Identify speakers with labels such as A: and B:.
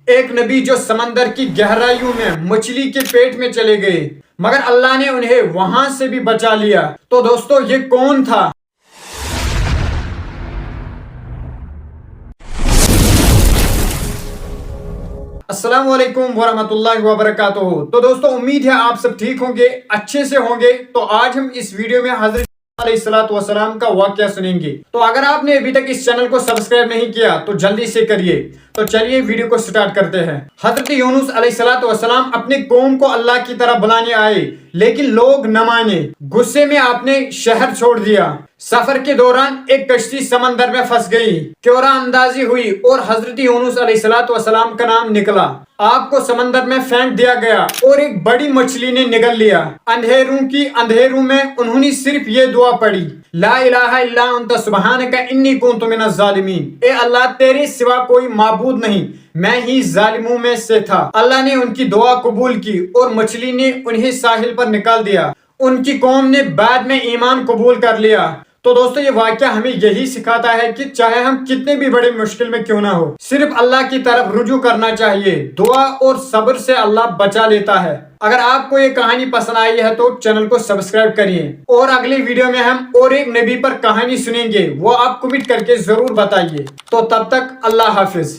A: ایک نبی جو سمندر کی گہرائیوں میں مچھلی کے پیٹ میں چلے گئے مگر اللہ نے انہیں وہاں سے بھی بچا لیا۔ تو دوستو یہ کون تھا؟ السلام علیکم ورحمۃ اللہ وبرکاتہ۔ تو دوستو امید ہے آپ سب ٹھیک ہوں گے، اچھے سے ہوں گے۔ تو آج ہم اس ویڈیو میں حضرت علیہ الصلوۃ والسلام کا واقعہ سنیں گے۔ تو اگر آپ نے ابھی تک اس چینل کو سبسکرائب نہیں کیا تو جلدی سے کریے۔ تو چلیے ویڈیو کو سٹارٹ کرتے ہیں۔ حضرت یونس علیہ الصلوۃ والسلام اپنے قوم کو اللہ کی طرف بلانے آئے لیکن لوگ نہ مانے۔ غصے میں آپ نے شہر چھوڑ دیا۔ سفر کے دوران ایک کشتی سمندر میں پھنس گئی، کیورا اندازی ہوئی اور حضرت یونس علیہ الصلوۃ والسلام کا نام نکلا۔ آپ کو سمندر میں پھینک دیا گیا اور ایک بڑی مچھلی نے نگل لیا۔ اندھیروں میں انہوں نے صرف یہ دعا پڑھی، لا الہ الا انت سبحانک انی کنت من الظالمین۔ اے اللہ تیرے سوا کوئی معبود نہیں، میں ہی ظالموں میں سے تھا۔ اللہ نے ان کی دعا قبول کی اور مچھلی نے انہیں ساحل پر نکال دیا۔ ان کی قوم نے بعد میں ایمان قبول کر لیا۔ تو دوستو یہ واقعہ ہمیں یہی سکھاتا ہے کہ چاہے ہم کتنے بھی بڑے مشکل میں کیوں نہ ہو، صرف اللہ کی طرف رجوع کرنا چاہیے۔ دعا اور صبر سے اللہ بچا لیتا ہے۔ اگر آپ کو یہ کہانی پسند آئی ہے تو چینل کو سبسکرائب کریے، اور اگلی ویڈیو میں ہم اور ایک نبی پر کہانی سنیں گے، وہ آپ کمنٹ کر کے ضرور بتائیے۔ تو تب تک اللہ حافظ۔